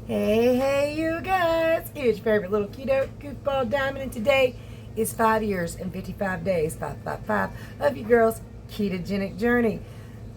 Hey, you guys! It's your favorite little keto goofball diamond, and today is 5 years and 55 days, 555, of your girl's ketogenic journey.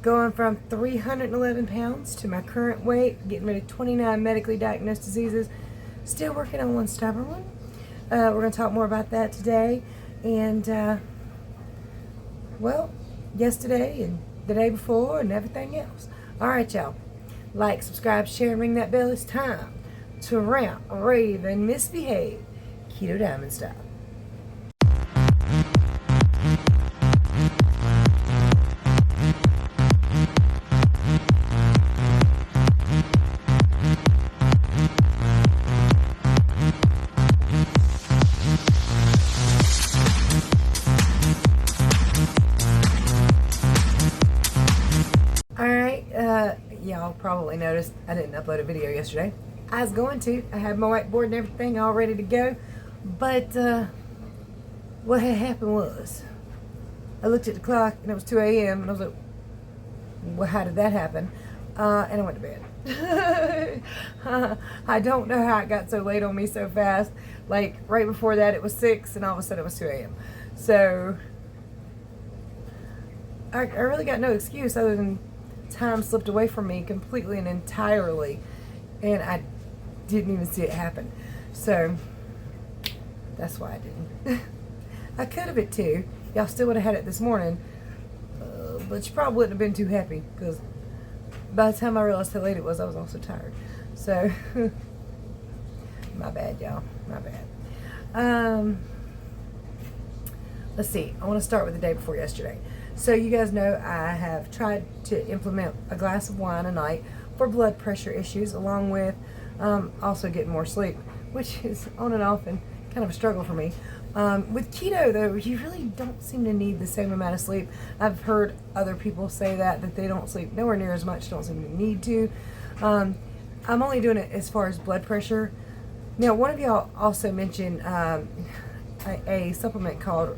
Going from 311 pounds to my current weight, getting rid of 29 medically diagnosed diseases, still working on one stubborn one. We're going to talk more about that today, and, well, yesterday and the day before and everything else. All right, y'all. Like, subscribe, share, and ring that bell. It's time to rant, rave, and misbehave Keto Diamond style. Y'all probably noticed I didn't upload a video yesterday. I was going to. I had my whiteboard and everything all ready to go. But what had happened was I looked at the clock and it was 2 a.m. and I was like, well, how did that happen? And I went to bed. I don't know how it got so late on me so fast. Like right before that it was 6 and all of a sudden it was 2 a.m. So I really got no excuse other than time slipped away from me completely and entirely, and I didn't even see it happen. So that's why I didn't. I could have it too. Y'all still would have had it this morning, but you probably wouldn't have been too happy because by the time I realized how late it was, I was also tired. So my bad, y'all. My bad. Let's see. I want to start with the day before yesterday. So you guys know I have tried to implement a glass of wine a night for blood pressure issues, along with also getting more sleep, which is on and off and kind of a struggle for me. With keto, though, you really don't seem to need the same amount of sleep. I've heard other people say that they don't sleep nowhere near as much, don't seem to need to. I'm only doing it as far as blood pressure. Now, one of y'all also mentioned a supplement called,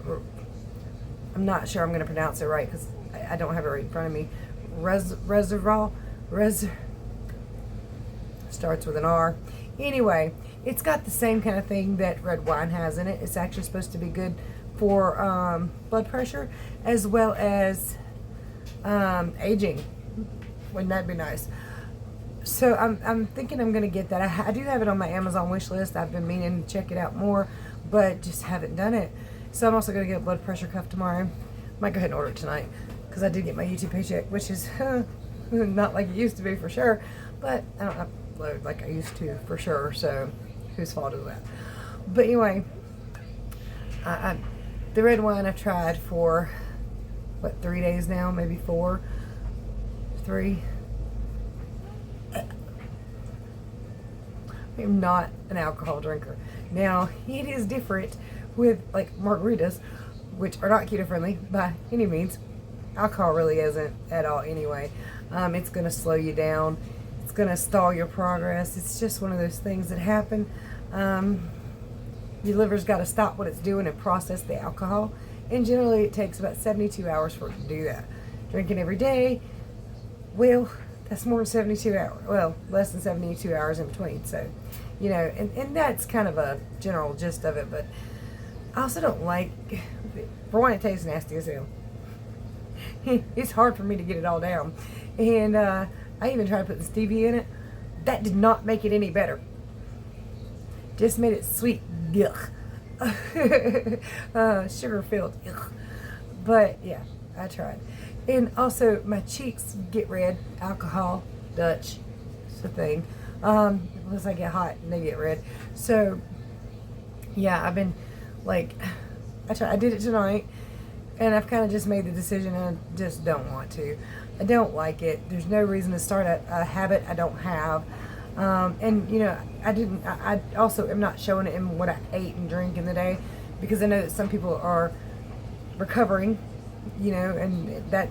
I'm not sure I'm going to pronounce it right because I don't have it right in front of me. Starts with an R. Anyway, it's got the same kind of thing that red wine has in it. It's actually supposed to be good for blood pressure as well as aging. Wouldn't that be nice? So I'm thinking I'm going to get that. I do have it on my Amazon wish list. I've been meaning to check it out more, but just haven't done it. So I'm also going to get a blood pressure cuff tomorrow. Might go ahead and order it tonight because I did get my YouTube paycheck, which is not like it used to be for sure, but I don't upload like I used to for sure, so whose fault is that? But anyway, the red wine I've tried for, what, 3 days now, maybe 4? 3? I'm not an alcohol drinker. Now, it is different with like margaritas, which are not keto friendly by any means. Alcohol really isn't at all anyway. It's going to slow you down. It's going to stall your progress. It's just one of those things that happen. Your liver's got to stop what it's doing and process the alcohol. And generally it takes about 72 hours for it to do that. Drinking every day, well, that's more than 72 hours. Well, less than 72 hours in between. So, you know, and that's kind of a general gist of it. But I also don't like, for one, it tastes nasty as hell. It's hard for me to get it all down. And I even tried putting stevia in it. That did not make it any better. Just made it sweet. Yuck. Sugar-filled. Yuck. But, yeah, I tried. And also, my cheeks get red. Alcohol, Dutch, it's a thing. Unless I get hot and they get red. So, yeah, I've been, like, I did it tonight, and I've kind of just made the decision and I just don't want to. I don't like it. There's no reason to start a habit I don't have. And, you know, I also am not showing it in what I ate and drank in the day because I know that some people are recovering, you know, and that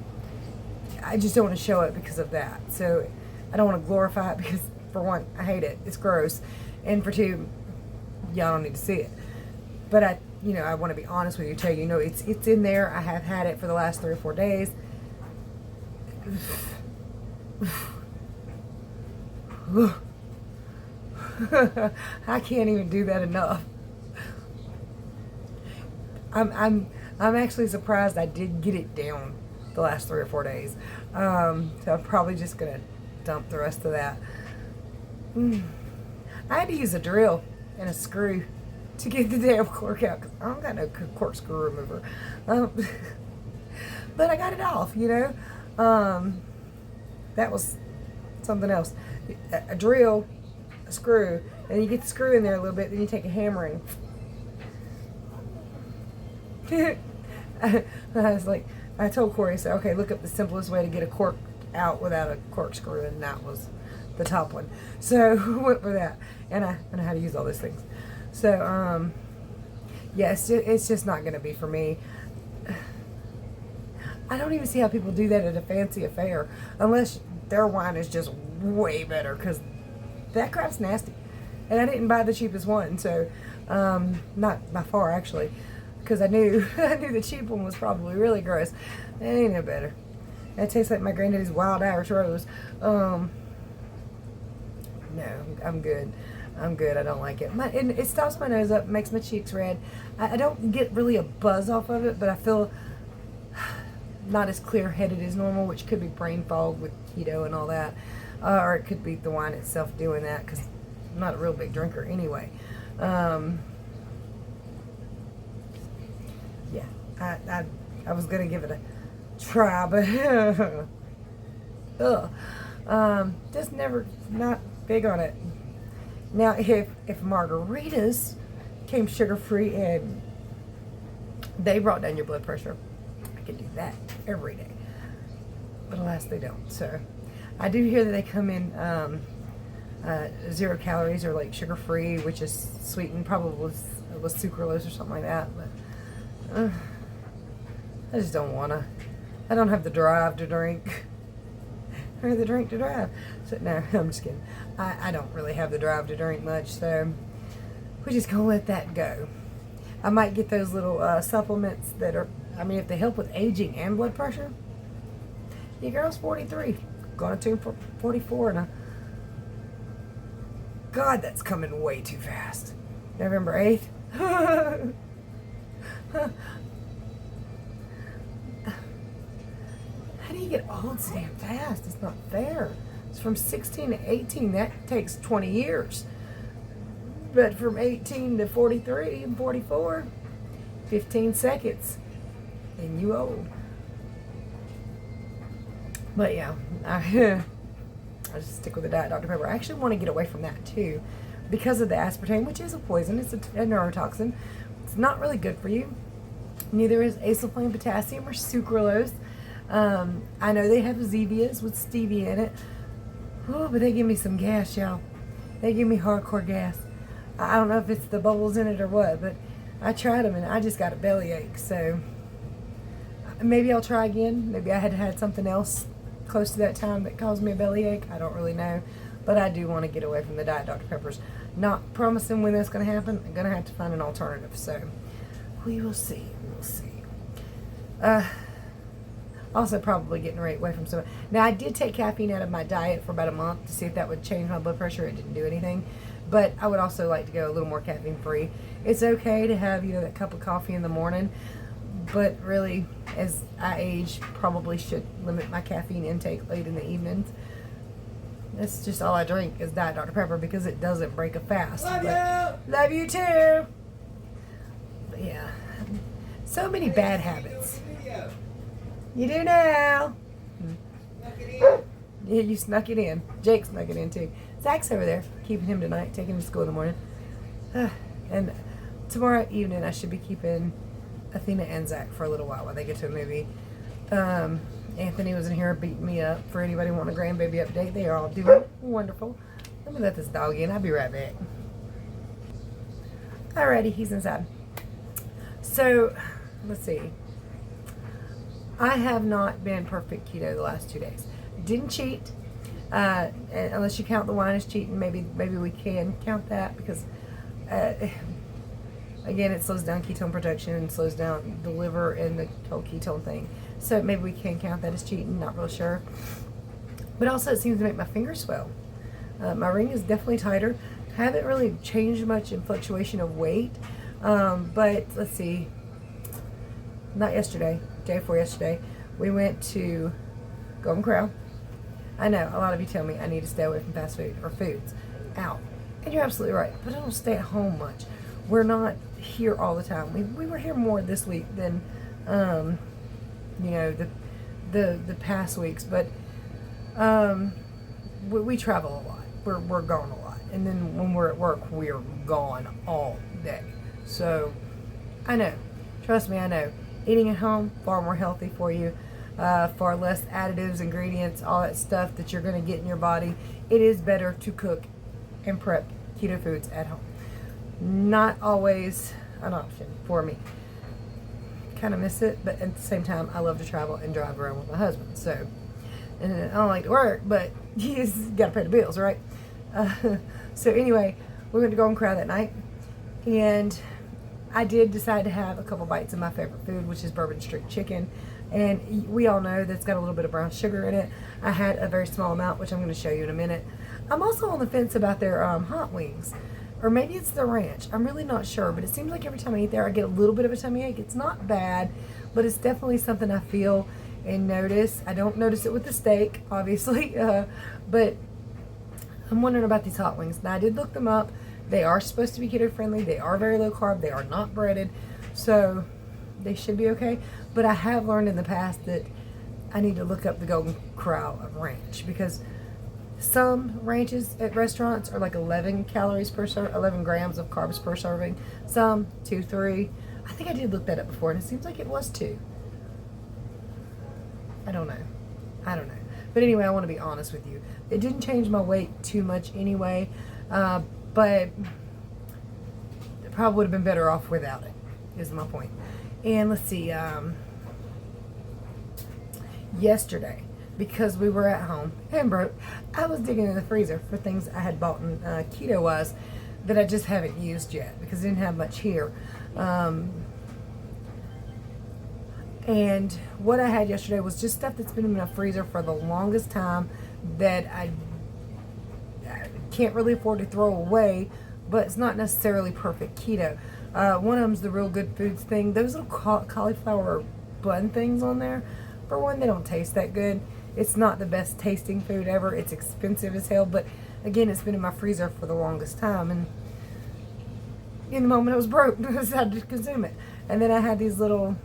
I just don't want to show it because of that. So I don't want to glorify it because, for one, I hate it. It's gross. And for two, y'all don't need to see it. But I want to be honest with you, tell you, it's in there. I have had it for the last 3 or 4 days. I can't even do that enough. I'm actually surprised I did get it down the last 3 or 4 days. So I'm probably just gonna dump the rest of that. I had to use a drill and a screw to get the damn cork out because I don't got no corkscrew remover. But I got it off, you know. That was something else. A drill, a screw, and you get the screw in there a little bit, then you take a hammer and I was like, I told Corey, I said, okay, look up the simplest way to get a cork out without a corkscrew, and that was the top one. So we went for that, and I know how to use all those things. So yeah, it's just not going to be for me. I don't even see how people do that at a fancy affair unless their wine is just way better, because that crap's nasty. And I didn't buy the cheapest one, so not by far actually, because I knew the cheap one was probably really gross. It ain't no better. It tastes like my granddaddy's wild Irish rose. No, I'm good. I'm good. I don't like it. And it stops my nose up, makes my cheeks red. I don't get really a buzz off of it, but I feel not as clear-headed as normal, which could be brain fog with keto and all that. Or it could be the wine itself doing that, because I'm not a real big drinker anyway. Yeah, I was going to give it a try, but just never, not big on it. Now, if margaritas came sugar-free and they brought down your blood pressure, I could do that every day. But alas, they don't. So I do hear that they come in 0 calories or like sugar-free, which is sweetened probably with sucralose or something like that. But I just don't want to. I don't have the drive to drink. Or the drink to drive. So no, I'm just kidding. I don't really have the drive to drink much, so we're just gonna let that go. I might get those little supplements that are, I mean, if they help with aging and blood pressure. Your girl's 43, going to tune for 44 now. God, that's coming way too fast. November 8th. How do you get old so damn fast? It's not fair. It's from 16 to 18. That takes 20 years. But from 18 to 43 and 44, 15 seconds. And you old. But yeah, I just stick with the Diet Dr. Pepper. I actually want to get away from that too, because of the aspartame, which is a poison. It's a neurotoxin. It's not really good for you. Neither is acesulfame potassium or sucralose. I know they have Zevias with stevia in it. Oh, but they give me some gas, y'all. They give me hardcore gas. I don't know if it's the bubbles in it or what, but I tried them and I just got a bellyache. So maybe I'll try again. Maybe I had something else close to that time that caused me a bellyache. I don't really know. But I do want to get away from the Diet Dr. Peppers. Not promising when that's going to happen. I'm going to have to find an alternative. So we will see. We'll see. Also probably getting right away from some. Now, I did take caffeine out of my diet for about a month to see if that would change my blood pressure. It didn't do anything. But I would also like to go a little more caffeine free. It's okay to have, that cup of coffee in the morning. But really, as I age, probably should limit my caffeine intake late in the evenings. That's just all I drink is Diet Dr. Pepper because it doesn't break a fast. Love you! Love you too! But yeah. So many bad habits. You do now. Yeah, you snuck it in. Jake snuck it in too. Zach's over there, keeping him tonight, taking him to school in the morning. And tomorrow evening, I should be keeping Athena and Zach for a little while they get to a movie. Anthony was in here beating me up. For anybody wanting a grandbaby update, they are all doing wonderful. Let me let this dog in. I'll be right back. Alrighty, he's inside. So, let's see. I have not been perfect keto the last 2 days. Didn't cheat, unless you count the wine as cheating. Maybe we can count that because, again, it slows down ketone production and slows down the liver and the whole ketone thing. So maybe we can count that as cheating. Not real sure. But also, it seems to make my fingers swell. My ring is definitely tighter. Haven't really changed much in fluctuation of weight. But let's see, not yesterday, day before yesterday, we went to Golden Corral. I know a lot of you tell me I need to stay away from fast food or foods out. And you're absolutely right, but I don't stay at home much. We're not here all the time. We were here more this week than, the past weeks, but we travel a lot. We're gone a lot. And then when we're at work, we're gone all day. So, I know. Trust me, I know. Eating at home, far more healthy for you. Far less additives, ingredients, all that stuff that you're going to get in your body. It is better to cook and prep keto foods at home. Not always an option for me. Kind of miss it, but at the same time, I love to travel and drive around with my husband. So, and I don't like to work, but you just got to pay the bills, right? So anyway, we went to Golden Corral that night, and I did decide to have a couple bites of my favorite food, which is bourbon streak chicken. And we all know that's got a little bit of brown sugar in it. I had a very small amount, which I'm going to show you in a minute. I'm also on the fence about their hot wings. Or maybe it's the ranch. I'm really not sure. But it seems like every time I eat there, I get a little bit of a tummy ache. It's not bad, but it's definitely something I feel and notice. I don't notice it with the steak, obviously. But I'm wondering about these hot wings. Now, I did look them up. They are supposed to be keto friendly. They are very low carb. They are not breaded. So they should be okay. But I have learned in the past that I need to look up the Golden Corral ranch, because some ranches at restaurants are like 11 calories per 11 grams of carbs per serving. Some 2, 3. I think I did look that up before, and it seems like it was 2. I don't know. But anyway, I want to be honest with you. It didn't change my weight too much anyway, but it probably would have been better off without it, is my point. And let's see, yesterday, because we were at home and broke, I was digging in the freezer for things I had bought in keto-wise that I just haven't used yet, because I didn't have much here. And what I had yesterday was just stuff that's been in my freezer for the longest time that I can't really afford to throw away, but it's not necessarily perfect keto. One of them's the Real Good Foods thing. Those little cauliflower bun things on there, for one, they don't taste that good. It's not the best tasting food ever. It's expensive as hell, but again, it's been in my freezer for the longest time, and in the moment I was broke, I decided to consume it. And then I had these little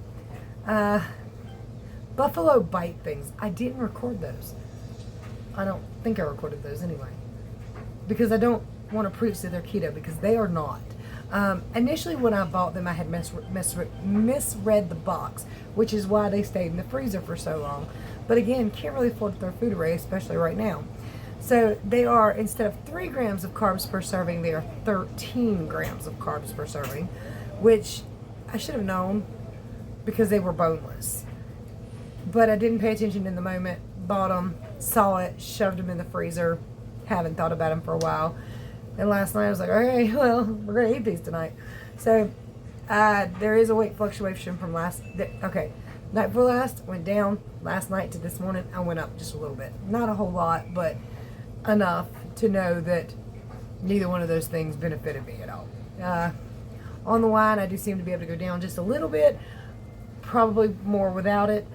buffalo bite things. I didn't record those. I don't think I recorded those anyway, because I don't want to preach that they're keto, because they are not. Initially when I bought them, I had misread the box, which is why they stayed in the freezer for so long. But again, can't really afford to throw food away, especially right now. So they are, instead of 3 grams of carbs per serving, they are 13 grams of carbs per serving, which I should have known because they were boneless. But I didn't pay attention in the moment, bought them, saw it, shoved them in the freezer, haven't thought about them for a while. And last night I was like, okay, well, we're going to eat these tonight. So there is a weight fluctuation from night before last, went down. Last night to this morning, I went up just a little bit. Not a whole lot, but enough to know that neither one of those things benefited me at all. On the wine, I do seem to be able to go down just a little bit, probably more without it.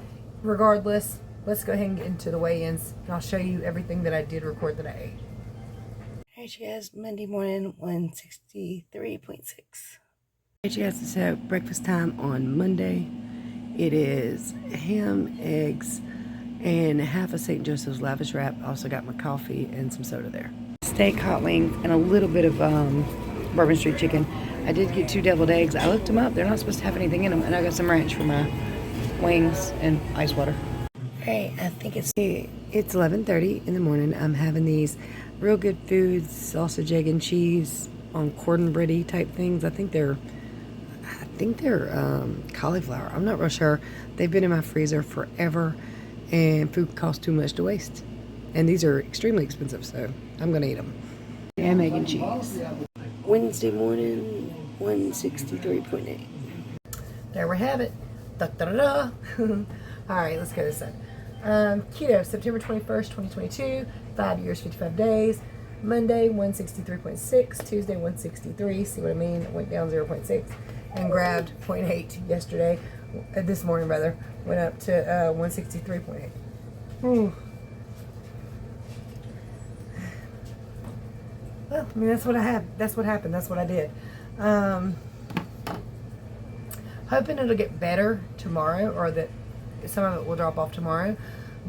Regardless, let's go ahead and get into the weigh-ins, and I'll show you everything that I did record that I ate. Alright, you guys, Monday morning, 163.6. Alright, you guys, it's breakfast time on Monday. It is ham, eggs, and half a St. Joseph's lavish wrap. Also got my coffee and some soda there. Steak, hot wings, and a little bit of bourbon streak chicken. I did get 2 deviled eggs. I looked them up. They're not supposed to have anything in them. And I got some ranch for my wings and ice water. Alright, I think it's 11:30 in the morning. I'm having these Real Good Foods sausage, egg, and cheese on corn bready type things. I think they're cauliflower. I'm not real sure. They've been in my freezer forever, and food costs too much to waste. And these are extremely expensive, so I'm gonna eat them. Ham, egg, and cheese. Wednesday morning, 163.8. There we have it. Da, da, da, da. All right, let's go this side. Keto, September 21st, 2022. 5 years, 55 days. Monday 163.6, Tuesday 163. See what I mean? It went down 0.6 and grabbed 0.8 yesterday. This morning rather, went up to 163.8. Well, I mean, that's what I have. That's what happened. That's what I did. Hoping it'll get better tomorrow, or that some of it will drop off tomorrow.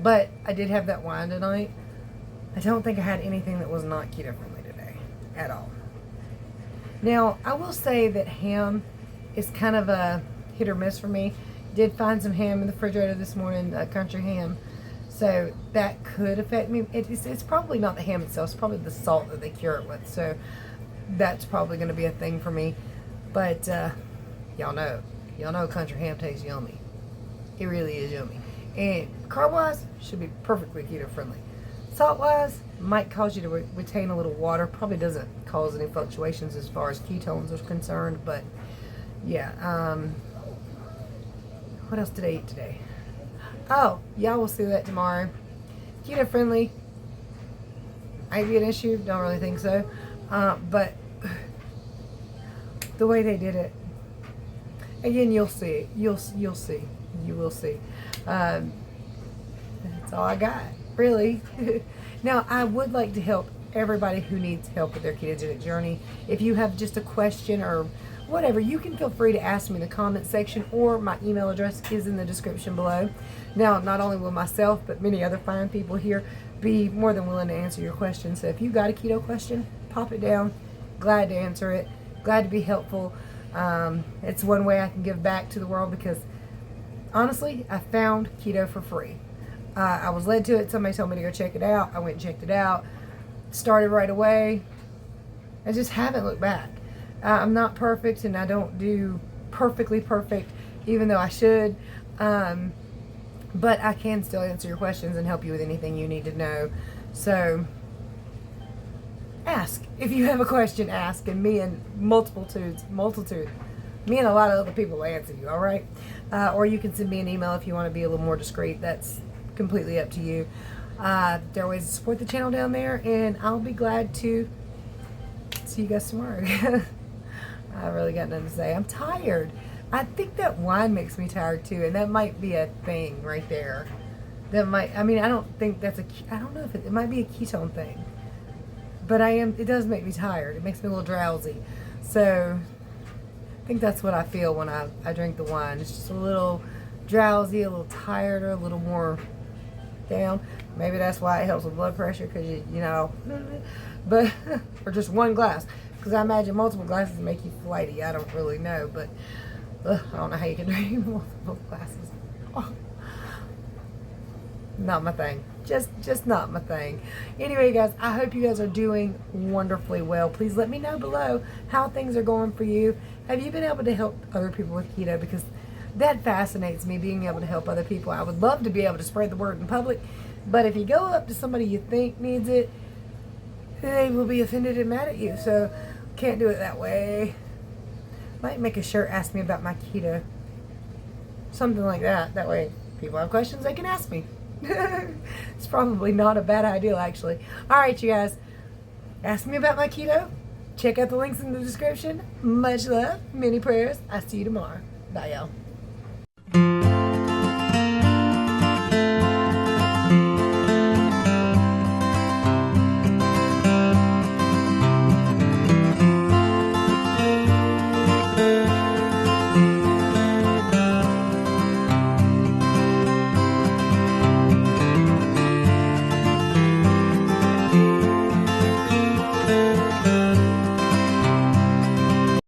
But I did have that wine tonight. I don't think I had anything that was not keto friendly today at all. Now, I will say that ham is kind of a hit or miss for me. Did find some ham in the refrigerator this morning, country ham. So that could affect me. It's probably not the ham itself. It's probably the salt that they cure it with. So that's probably going to be a thing for me. But y'all know country ham tastes yummy. It really is yummy. And carb-wise, should be perfectly keto-friendly. Salt-wise, might cause you to retain a little water. Probably doesn't cause any fluctuations as far as ketones are concerned. But yeah, what else did I eat today? Oh, y'all will see that tomorrow. Keto friendly. Might be an issue. Don't really think so. But the way they did it, again, you'll see. You'll see. You will see. That's all I got, really. Now, I would like to help everybody who needs help with their ketogenic journey. If you have just a question or whatever, you can feel free to ask me in the comment section, or my email address is in the description below. Now, not only will myself, but many other fine people here be more than willing to answer your questions. So if you got a keto question, pop it down. Glad to answer it. Glad to be helpful. It's one way I can give back to the world, because honestly, I found keto for free. I was led to it. Somebody told me to go check it out. I went and checked it out. Started right away. I just haven't looked back. I'm not perfect, and I don't do perfectly perfect, even though I should. But I can still answer your questions and help you with anything you need to know. So ask. If you have a question, ask. And me and multitude, me and a lot of other people will answer you, all right? Or you can send me an email if you want to be a little more discreet. That's completely up to you. There are ways to support the channel down there, and I'll be glad to see you guys tomorrow. I really got nothing to say. I'm tired. I think that wine makes me tired too, and that might be a thing right there. That might, I mean, I don't think that's I don't know if it might be a ketone thing. But it does make me tired. It makes me a little drowsy. So I think that's what I feel when I drink the wine. It's just a little drowsy, a little tired, or a little more down. Maybe that's why it helps with blood pressure, because you know, but or just one glass, because I imagine multiple glasses make you flighty. I don't really know, but I don't know how you can drink multiple glasses. Oh, not my thing. Just not my thing. Anyway, guys, I hope you guys are doing wonderfully well. Please let me know below how things are going for you. Have you been able to help other people with keto? Because that fascinates me, being able to help other people. I would love to be able to spread the word in public, but if you go up to somebody you think needs it, they will be offended and mad at you. So can't do it that way. Might make a shirt, ask me about my keto. Something like that. That way people have questions, they can ask me. It's probably not a bad idea, actually. Alright, you guys. Ask me about my keto. Check out the links in the description. Much love. Many prayers. I'll see you tomorrow. Bye, y'all.